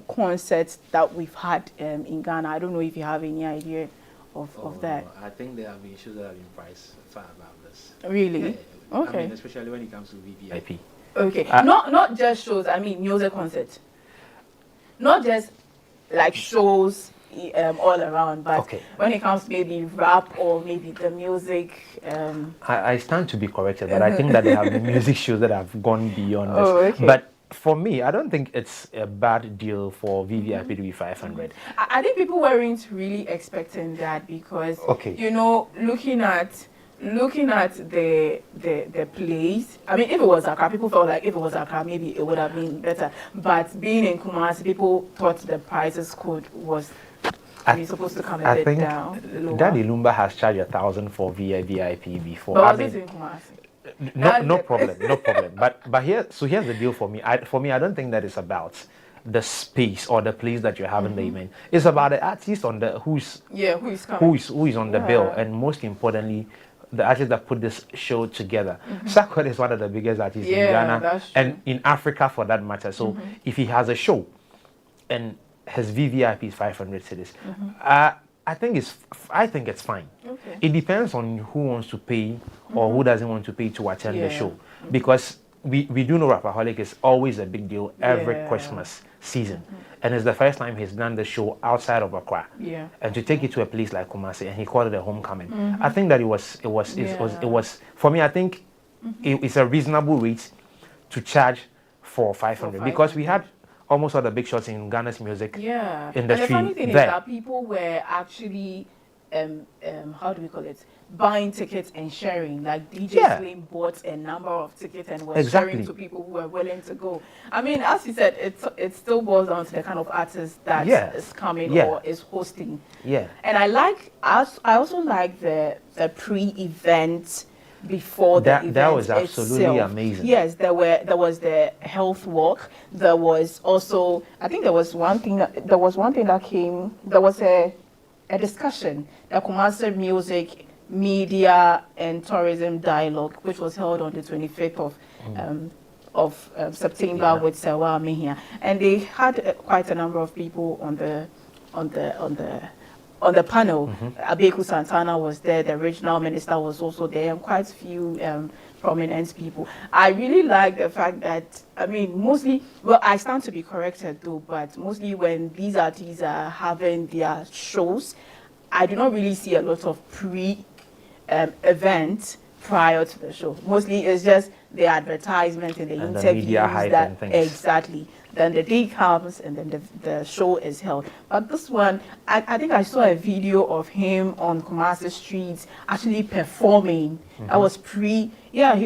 concerts that we've had in Ghana. I don't know if you have any idea of that. No. I think there have been shows that have been priced far above this. Really? Yeah. Okay. Especially when it comes to VVIP. Okay. Not just shows. Music concerts. Not just like shows all around, but Okay. when it comes to maybe rap or maybe the music. I stand to be corrected, but I think that there have been music shows that have gone beyond this. Oh, okay. But for me, I don't think it's a bad deal for VVIP to be 500. I think people weren't really expecting that because, Okay. looking at the place, if it was Accra, people felt like if it was Accra, maybe it would have been better. But being in Kumasi, people thought the prices was supposed to come a bit think down. Lower. Daddy Lumba has charged 1,000 for VIP before. But was it in Kumasi? No problem. But here's the deal for me. I don't think that it's about the space or the place that you're having the event. It's about the artist on the who is coming, who is on the bill, and most importantly, the artist that put this show together. Sarkodie is one of the biggest artists in Ghana and in Africa for that matter. So if he has a show and his VVIP is 500 cedis, I think it's fine. Okay. It depends on who wants to pay or who doesn't want to pay to attend the show, because we do know Rapperholic is always a big deal every Christmas season, and it's the first time he's done the show outside of Accra. Yeah. And to take it to a place like Kumasi, and he called it a homecoming. I think that it was for me. I think it's a reasonable rate to charge for 500 because we had almost all the big shots in Ghana's music industry. And the funny thing is that people were actually, how do we call it, buying tickets and sharing. Like DJ Slim bought a number of tickets and was sharing to people who were willing to go. As you said, it still boils down to the kind of artist that is coming or is hosting. Yeah. And I also like the pre-event before the event that was absolutely itself. amazing. Yes, there was the health walk. There was also, I think there was one thing that came. There was a discussion, the Kumasi Music, Media and Tourism Dialogue, which was held on the 25th of September with Sewa Mihia, and they had quite a number of people on the panel. Abeku Santana was there, the regional minister was also there, and quite a few prominent people. I really like the fact that, mostly, well, I stand to be corrected though, but mostly when these artists are having their shows, I do not really see a lot of events prior to the show. Mostly it's just the advertisement and the interviews, the media hype and things. Exactly. Then the day comes and then the show is held. But this one, I think I saw a video of him on Kumasi streets actually performing. That was he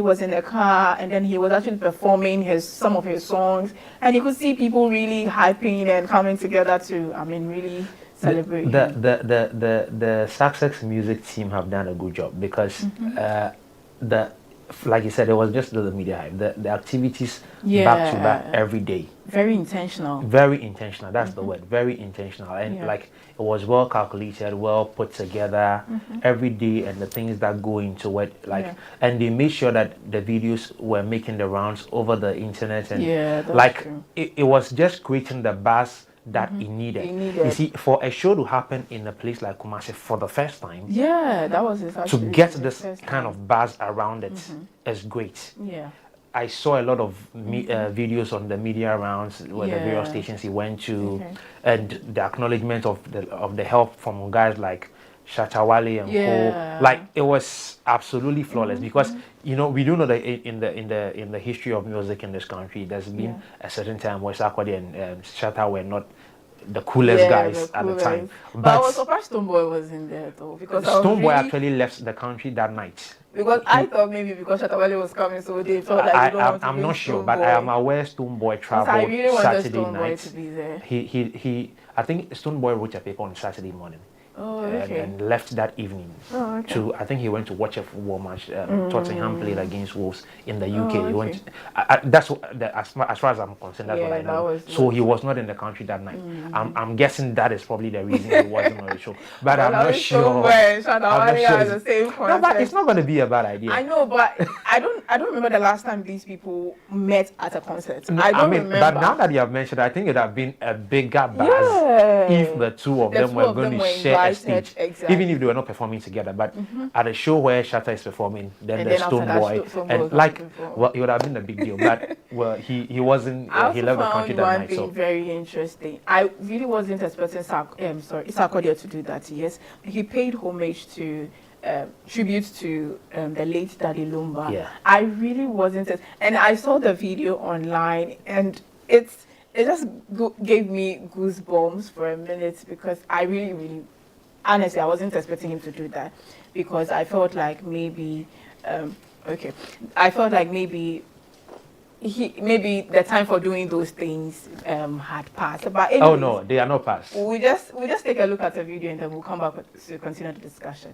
was in the car and then he was actually performing some of his songs, and you could see people really hyping and coming together to, really celebrate the Sussex music team have done a good job because like you said, it was just the media hype. The activities back to back every day. Very intentional. Very intentional. That's the word. Very intentional. And like it was well calculated, well put together every day, and the things that go into it. Like and they made sure that the videos were making the rounds over the internet, and like it was just creating the buzz that it needed. You see, for a show to happen in a place like Kumasi for the first time, that was to get this kind of buzz around it is great. I saw a lot of videos on the media rounds where the various stations he went to, and the acknowledgement of the help from guys like Shatta Wale and Co. Like it was absolutely flawless because you know we do know that in the history of music in this country, there's been a certain time where Sarkodie and Shatta were not the coolest guys at the time. But I was surprised Stonebwoy was in there though, because Stonebwoy actually left the country that night. Because I thought maybe because Shatta Wale was coming, so they felt like I'm not sure, but I am aware Stonebwoy traveled I really wanted Saturday Stonebwoy night. to be there. He I think Stonebwoy wrote a paper on Saturday morning. And left that evening to, I think he went to watch a football match. Tottenham played against Wolves in the UK. He went. That's as far as I'm concerned. That's what I know. So he was not in the country that night. I'm guessing that is probably the reason he wasn't on the show. But I'm not sure. No, but it's not going to be a bad idea. I know, but I don't remember the last time these people met at a concert. I mean, remember. But now that you have mentioned, I think it would have been a bigger buzz if the two of them were going to share a stage, even if they were not performing together. But at a show where Shatta is performing, then there's Stonebwoy, and like, well, it would have been a big deal. But well, he wasn't. He left the country that night. So very interesting. I really wasn't expecting Sarkodie to do that. Yes, he paid homage to. Tribute to the late Daddy Lumba. I really wasn't, and I saw the video online, and it just gave me goosebumps for a minute because I really, honestly, I wasn't expecting him to do that because I felt like maybe, I felt like maybe the time for doing those things had passed. But anyways, oh no, they are not passed. We just take a look at the video and then we'll come back to continue the discussion.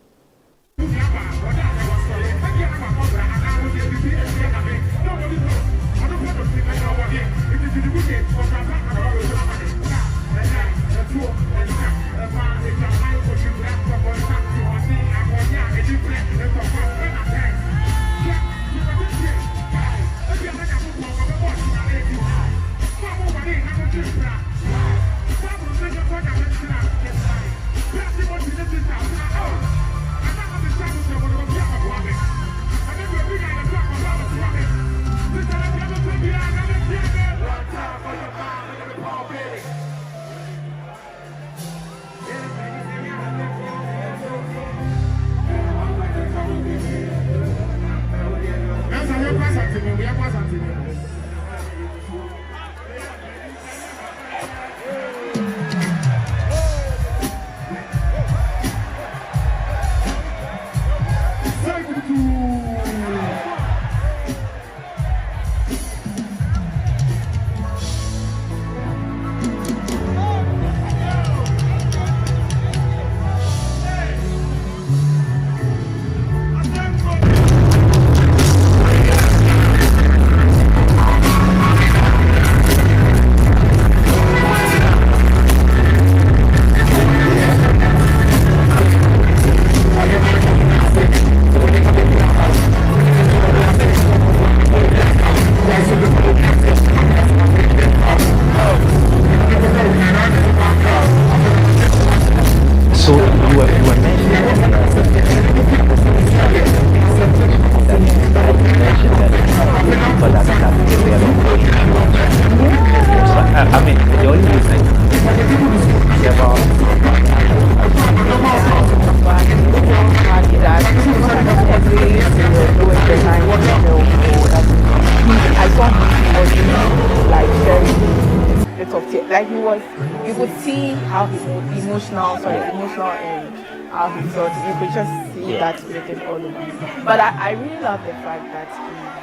You could see how emotional and how he felt. You could just see that written all over him. But I really love the fact that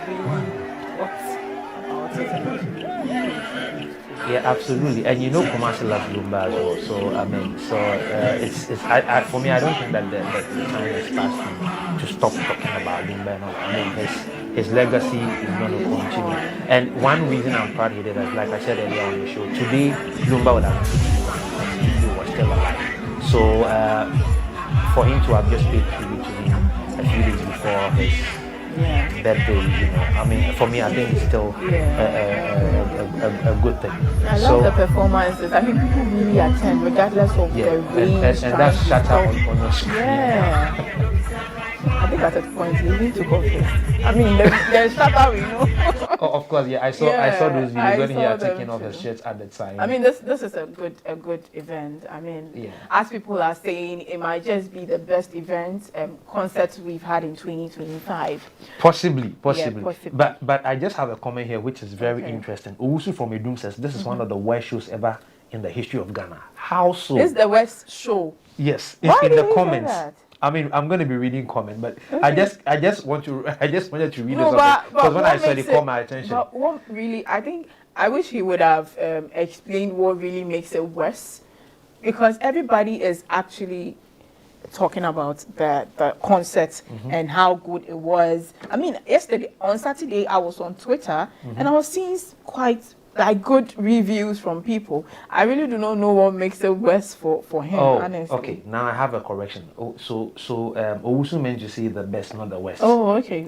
he really talks about it. Yeah, absolutely. And you know, Kumasi loves Lumba as well. So I mean, for me, I don't think that the time has passed to stop talking about Lumba and all. I mean, his legacy is going to continue. And one reason I'm proud he did that, like I said earlier on the show, today Lumba would have been 61 if he was still alive. So for him to have just paid tribute to him a few days before his birthday, you know, I mean, for me, I think it's still a good thing. I love the performances. I mean, people really attend regardless of the range. And that's shut up on your screen. Yeah. I think at a point he even took off his. I mean, the shutter, we know. Oh, of course, yeah. I saw those videos when he had taken off his shirts at the time. I mean, this is a good event. I mean, as people are saying, it might just be the best event concert we've had in 2025. Possibly. Yeah, possibly. But I just have a comment here which is very interesting. Owusu from Edum says this is one of the worst shows ever in the history of Ghana. How so? This is the worst show. Yes, Why in did the he say comments. that? I mean, I'm going to be reading comment, but Okay. I just wanted to read this But because when I saw it, makes it caught my attention. But what really, I wish he would have explained what really makes it worse, because everybody is actually talking about the concert and how good it was. I mean, on Saturday, I was on Twitter and I was seeing quite good reviews from people. I really do not know what makes it worse for him, honestly. Okay. Now I have a correction. Owusu meant to say the best, not the worst. Oh, okay.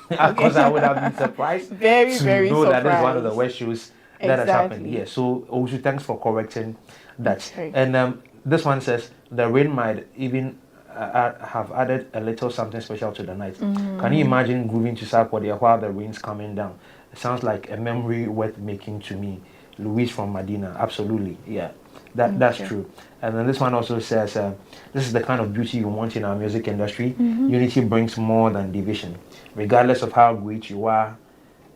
Because I would have been surprised Very, to very know that this is one of the surprised. worst shows that has happened. Exactly. Yeah. So Owusu, thanks for correcting that. Okay. And this one says the rain might even have added a little something special to the night. Can you imagine grooving to Sarkodie while the rain's coming down? It sounds like a memory worth making to me. Louise from Medina. Absolutely. Yeah. That's true. And then this one also says, this is the kind of beauty you want in our music industry. Unity brings more than division. Regardless of how great you are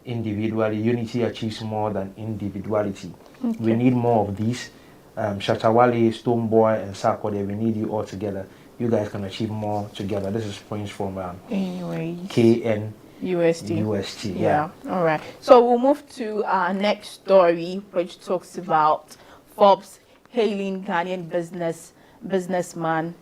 individually, unity achieves more than individuality. We need more of these. Shatawale, Stonebwoy, and Sarkodie, we need you all together. You guys can achieve more together. This is Prince from KN. UST. Yeah. All right. So we'll move to our next story, which talks about Forbes hailing Ghanaian businessman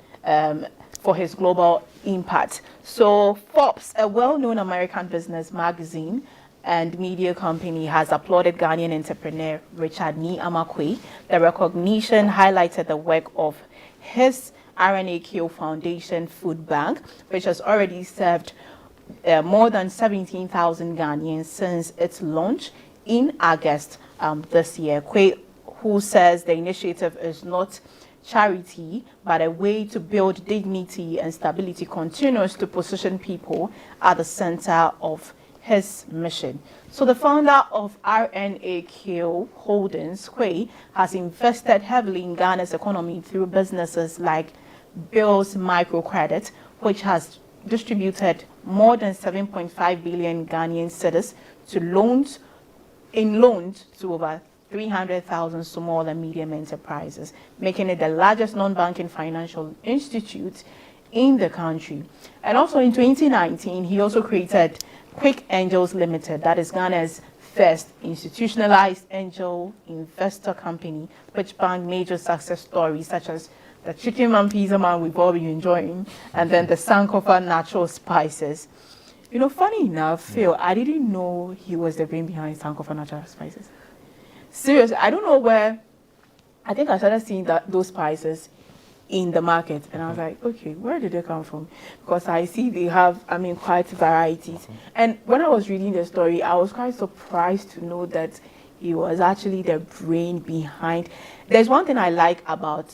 for his global impact. So Forbes, a well-known American business magazine and media company, has applauded Ghanaian entrepreneur Richard Nii Amakwe. The recognition highlighted the work of his RNAQ Foundation Food Bank, which has already served more than 17,000 Ghanaians since its launch in August this year. Kwe, who says the initiative is not charity but a way to build dignity and stability, continues to position people at the center of his mission. So the founder of RNAQ Holdings, Kwe, has invested heavily in Ghana's economy through businesses like Bills Microcredit, which has distributed more than 7.5 billion Ghanaian cedis to loans to over 300,000 small and medium enterprises, making it the largest non-banking financial institute in the country. And also in 2019, he also created Quick Angels Limited, that is Ghana's first institutionalized angel investor company, which banked major success stories such as the Chicken Man, Pizza Man we've all been enjoying, and then the Sankofa Natural Spices. You know, funny enough, Phil, I didn't know he was the brain behind Sankofa Natural Spices. Seriously, I don't know where. I think I started seeing those spices in the market, and I was like, okay, where did they come from? Because I see they have, quite varieties. And when I was reading the story, I was quite surprised to know that he was actually the brain behind. There's one thing I like about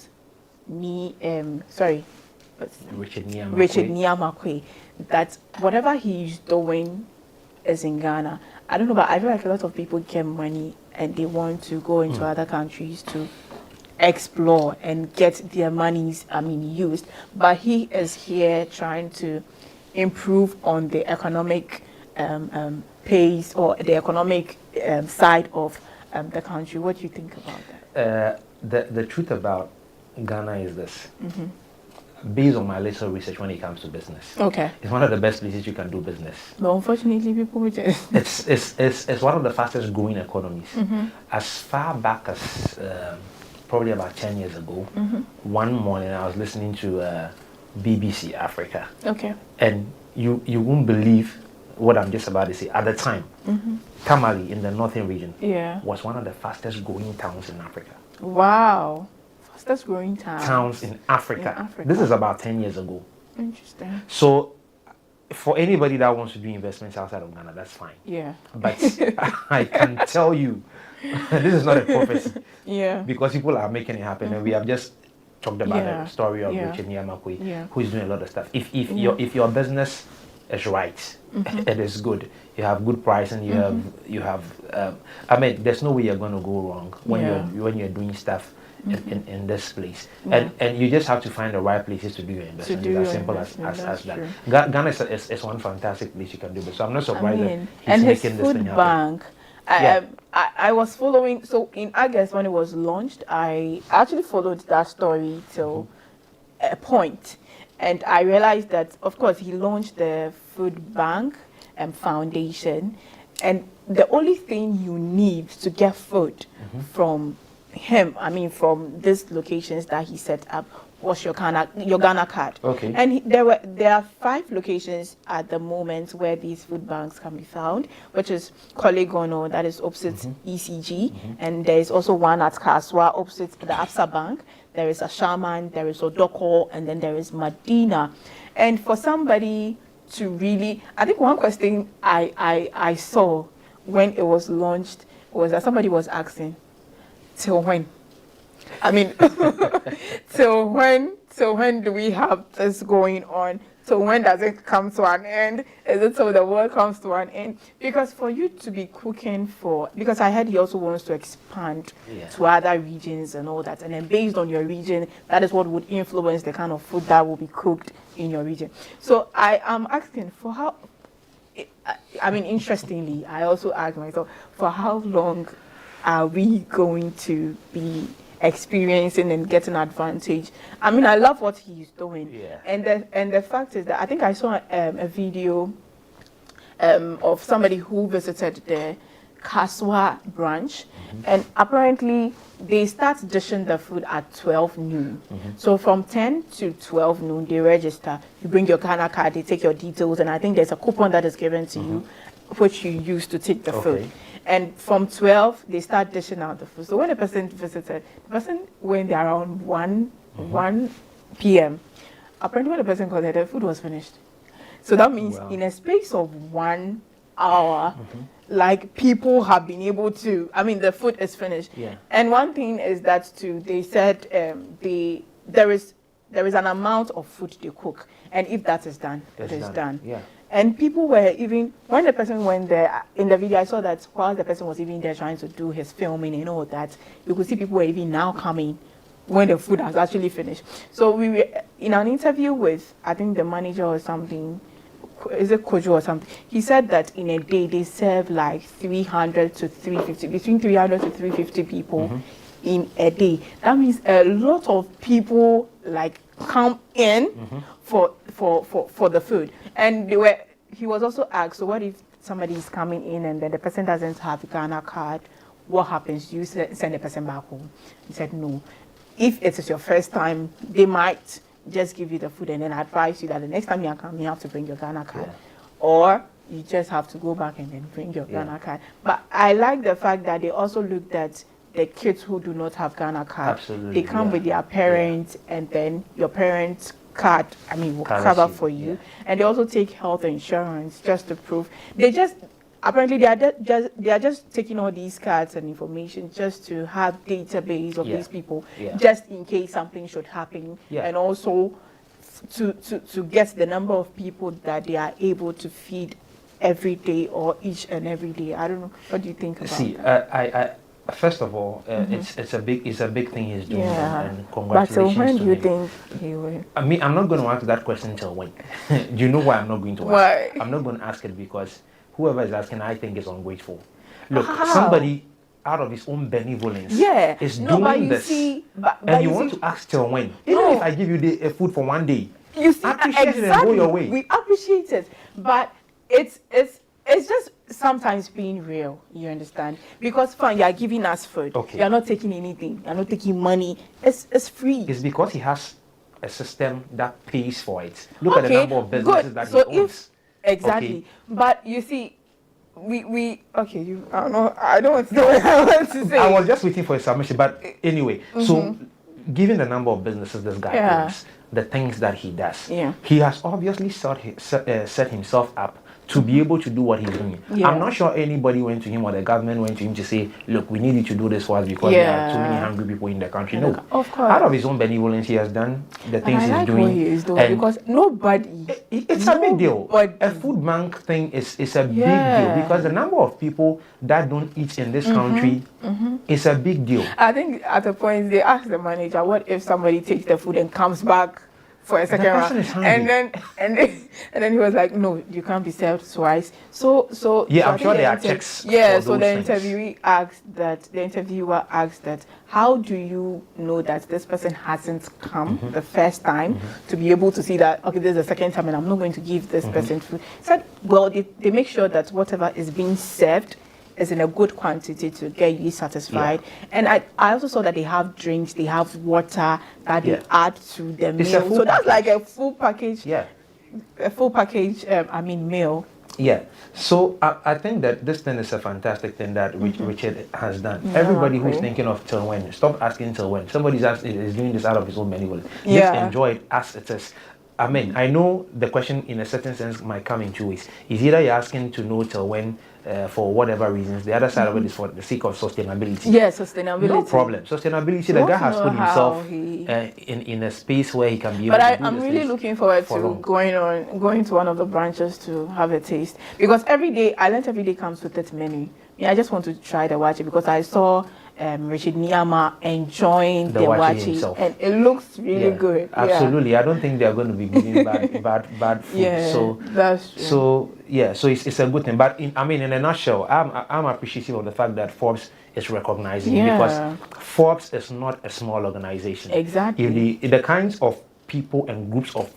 Richard Nii Amakwe, that whatever he's doing is in Ghana. I don't know, but I feel like a lot of people get money and they want to go into other countries to explore and get their monies used, but he is here trying to improve on the economic pace or the economic side of the country. What do you think about that? The truth about Ghana is this. based on my little research when it comes to business. Okay. It's one of the best places you can do business. But unfortunately, people just... It's one of the fastest growing economies. As far back as probably about 10 years ago, one morning I was listening to BBC Africa. Okay. And you won't believe what I'm just about to say. At the time, Tamale in the northern region was one of the fastest growing towns in Africa. Wow. Fastest growing towns in Africa. This is about 10 years ago. Interesting. So for anybody that wants to do investments outside of Ghana, that's fine. Yeah. But I can tell you, this is not a prophecy. Yeah. Because people are making it happen. And we have just talked about the story of Richard Nyamakwe, who is doing a lot of stuff. If your business is right, it is good. You have good pricing. You have. I mean, there's no way you're going to go wrong when you're doing stuff in this place. And you just have to find the right places to do your investment. It's as simple as that. Ghana is one fantastic place you can do this. So I'm not surprised that he's making this thing happen. I was following, so in August when it was launched, I actually followed that story till a point, and I realized that, of course, he launched the food bank and foundation, and the only thing you need to get food from him, I mean from these locations that he set up, was your Ghana card. Okay. And there are 5 locations at the moment where these food banks can be found, which is Kolegono, that is opposite ECG, and there is also one at Kaswa opposite the Absa Bank. There is Ashaman, there is Odoko, and then there is Medina. And for somebody to really, I think one question I saw when it was launched was that somebody was asking, till when? I mean, till when do we have this going on? Till when does it come to an end? Is it till the world comes to an end? Because for you to be cooking because I heard he also wants to expand to other regions and all that. And then based on your region, that is what would influence the kind of food that will be cooked in your region. So I am asking for how, I mean, interestingly, I also asked myself, for how long are we going to be experiencing and getting advantage? I mean, I love what he's doing, and the fact is that I think I saw a video of somebody who visited the Kaswa branch, and apparently they start dishing the food at 12 noon. So from 10 to 12 noon, they register. You bring your Ghana card, they take your details, and I think there's a coupon that is given to you, which you use to take the food. And from 12, they start dishing out the food. So when the person visited, the person went there around 1 p.m. Apparently when the person called, the food was finished. So that means in a space of 1 hour, like people have been able to, I mean, the food is finished. And one thing is that too, they said there is an amount of food they cook. And if that is done, it is done. And people were even, when the person went there, in the video I saw that while the person was even there trying to do his filming and all that, you could see people were even now coming when the food has actually finished. So we were in an interview with, I think the manager or something, is it Kojo or something, he said that in a day they serve like 300 to 350, between 300 to 350 people in a day. That means a lot of people like come in for the food. And he was also asked, so what if somebody is coming in and then the person doesn't have a Ghana card? What happens? Do you send the person back home? He said no. If it is your first time, they might just give you the food and then advise you that the next time you come, you have to bring your Ghana card. Or you just have to go back and then bring your Ghana card. But I like the fact that they also looked at the kids who do not have Ghana card. Absolutely, they come with their parents, and then your parents' card, I mean, will cover for you. And they also take health insurance just to prove. They just, apparently they are just taking all these cards and information just to have database of these people, just in case something should happen. And also to get the number of people that they are able to feed every day or each and every day. I don't know. What do you think about that? First of all, it's a big thing he's doing, and congratulations. But so when to do you him. think he will? I mean, I'm not going to answer that question until when. Do you know why I'm not going to ask? Why? I'm not going to ask it because whoever is asking, I think, is ungrateful. Look, How? somebody out of his own benevolence Yeah. is No, but doing you this. see, but And you you want see- to ask till when? Even No. if I give you food for one day, You see, appreciate it and go your way. We appreciate it, but it's just sometimes being real. You understand? Because fine, you are giving us food. Okay. You are not taking anything. You are not taking money. It's free. It's because he has a system that pays for it. Look at the number of businesses good. that So he owns. if exactly, Okay. but you see, we okay. You I don't know. I don't want to know what I want to say. I was just waiting for a submission, but anyway, so given the number of businesses this guy Yeah. owns, the things that he does, Yeah. he has obviously set himself up to be able to do what he's doing. Yeah. I'm not sure anybody went to him or the government went to him to say, look, we need you to do this for us because there are too many Yeah. hungry people in the country. No. Of course. Out of his own benevolence, he has done the And things I he's like doing. what he is doing and because nobody. it's a big deal. Nobody- A food bank thing is a big Yeah. deal because the number of people that don't eat in this country is a big deal. I think at a point they asked the manager, "What if somebody takes the food and comes back for a second person round?" is hungry. And then he was like, "No, you can't be served twice." So Yeah, so I'm I sure think there are the checks Yeah, for so the those things. interviewer asked that, "How do you know that this person hasn't come the first time to be able to see that okay, this is the second time and I'm not going to give this person food?" He said, "Well, they make sure that whatever is being served is in a good quantity to get you satisfied." And I also saw that they have drinks, they have water that they Yeah. add to the It's a meal. full So that's package. like a full package. Yeah. A full package. Meal. Yeah. So I think that this thing is a fantastic thing that Richard has done. Everybody who's agree. thinking of till when, stop asking till when. Somebody's is doing this out of his own benevolence. Yeah. Just enjoy it as it is. I mean, I know the question in a certain sense might come in two ways. Is either you're asking to know till when for whatever reasons. The other side of it is for the sake of sustainability. Yeah, sustainability. No problem. Sustainability, the want guy to has know put how himself he- in a space where he can be able But to do I'm this really things looking forward for to long. going to one of the branches to have a taste because every day comes with its menu. Yeah, I just want to try the wachi because I saw Richard Niyama enjoying The the wachi wachi himself. and it looks really Yeah, good. Yeah. Absolutely. I don't think they're going to be giving bad food. Yeah, So that's true. so yeah, so it's a good thing. But in a nutshell, I'm appreciative of the fact that Forbes is recognizing it Yeah. because Forbes is not a small organization. Exactly. If the kinds of people and groups of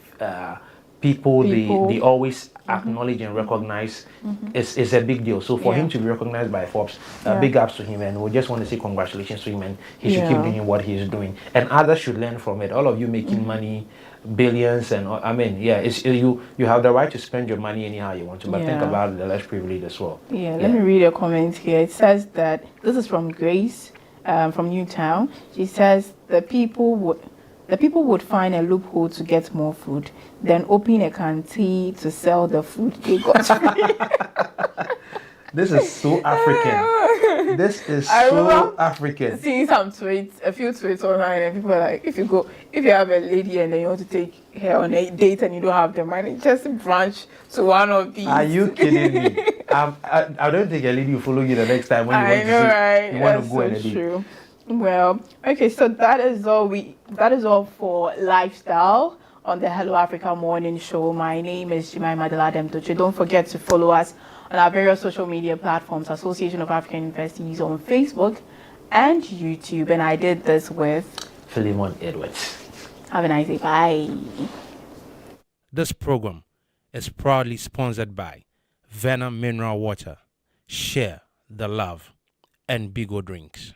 people. They always acknowledge and recognize is a big deal. So for him to be recognized by Forbes, big ups to him, and we just want to say congratulations to him, and he should keep doing what he is doing, and others should learn from it. All of you making money, billions, and I mean, you have the right to spend your money anyhow you want to, but think about the less privileged as well. Let me read a comment here. It says that this is from Grace from Newtown. She says the people would find a loophole to get more food, then open a canteen to sell the food they got free. This is so African. This is so African. Seeing some tweets, a few tweets online, and people are like, if you have a lady and then you want to take her on a date and you don't have the money, just branch to one of these. Are you kidding me? I don't think a lady will follow you the next time when you want to right? you want to That's go on a so date. true. Well, okay, so that is all for lifestyle on the Hello Africa Morning Show. My name is Jemima Deladem Doche. Don't forget to follow us on our various social media platforms, Association of African Universities on Facebook and YouTube. And I did this with Philemon Edwards. Have a nice day. Bye. This program is proudly sponsored by Venom Mineral Water, Share the Love, and Bigo Drinks.